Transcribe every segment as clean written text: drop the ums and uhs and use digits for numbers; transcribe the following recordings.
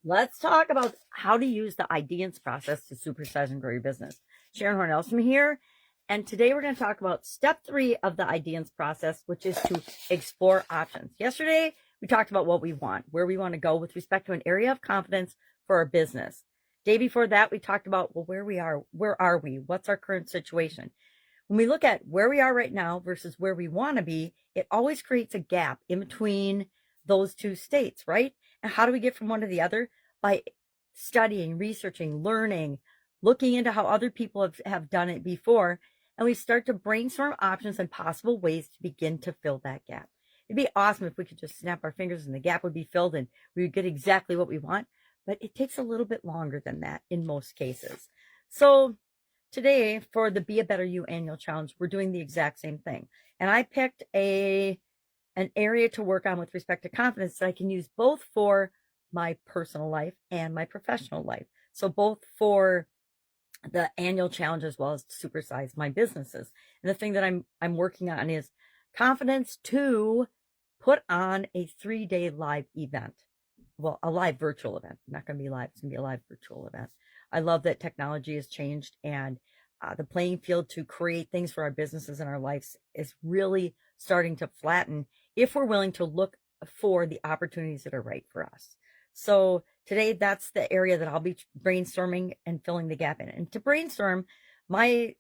Let's talk about how to use the IDEANCE process to supersize and grow your business. Sharon Horne-Ellstrom here, and today we're going to talk about step 3 of the IDEANCE process, which is to explore options. Yesterday, we talked about what we want, where we want to go with respect to an area of confidence for our business. Day before that, we talked about, well, where are we? What's our current situation? When we look at where we are right now versus where we want to be, it always creates a gap in between those two states, right? And how do we get from one to the other? By studying, researching, learning, looking into how other people have done it before. And we start to brainstorm options and possible ways to begin to fill that gap. It'd be awesome if we could just snap our fingers and the gap would be filled and we would get exactly what we want. But it takes a little bit longer than that in most cases. So today, for the Be a Better You annual challenge, we're doing the exact same thing. And I picked an area to work on with respect to confidence that I can use both for my personal life and my professional life. So both for the annual challenge as well as to supersize my businesses. And the thing that I'm working on is confidence to put on a 3-day live event. Well, a live virtual event. Not going to be live. It's going to be a live virtual event. I love that technology has changed and the playing field to create things for our businesses and our lives is really starting to flatten if we're willing to look for the opportunities that are right for us. So today, that's the area that I'll be brainstorming and filling the gap in. And to brainstorm, my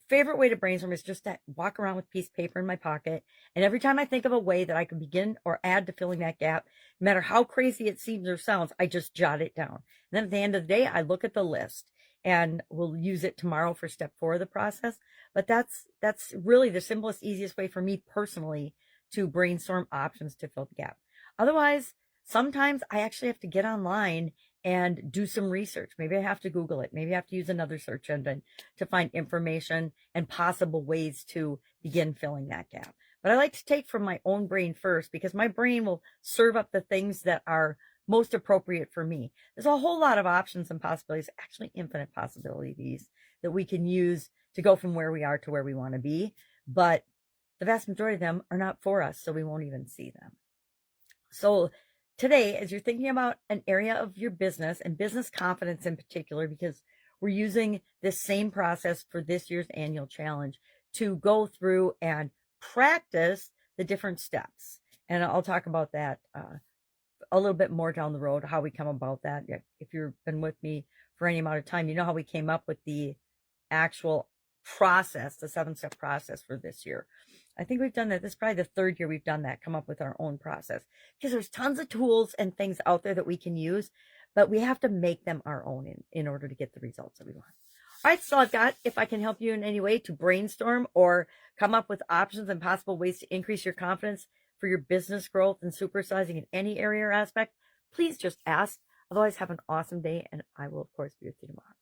favorite way to brainstorm is just to walk around with a piece of paper in my pocket. And every time I think of a way that I can begin or add to filling that gap, no matter how crazy it seems or sounds, I just jot it down. And then at the end of the day, I look at the list and we'll use it tomorrow for step 4 of the process. But that's really the simplest, easiest way for me personally to brainstorm options to fill the gap. Otherwise, sometimes I actually have to get online and do some research. Maybe I have to Google it. Maybe I have to use another search engine to find information and possible ways to begin filling that gap. But I like to take from my own brain first because my brain will serve up the things that are most appropriate for me. There's a whole lot of options and possibilities, actually infinite possibilities that we can use to go from where we are to where we want to be. But the vast majority of them are not for us, so we won't even see them. So today, as you're thinking about an area of your business and business confidence in particular, because we're using this same process for this year's annual challenge to go through and practice the different steps. And I'll talk about that a little bit more down the road, how we come about that. If you've been with me for any amount of time, you know how we came up with the actual process, the 7-step process for this year. I think we've done that. This is probably the 3rd year we've done that, come up with our own process. Because there's tons of tools and things out there that we can use, but we have to make them our own in order to get the results that we want. All right, so I've got, if I can help you in any way to brainstorm or come up with options and possible ways to increase your confidence for your business growth and supersizing in any area or aspect, please just ask. Otherwise, have an awesome day, and I will, of course, be with you tomorrow.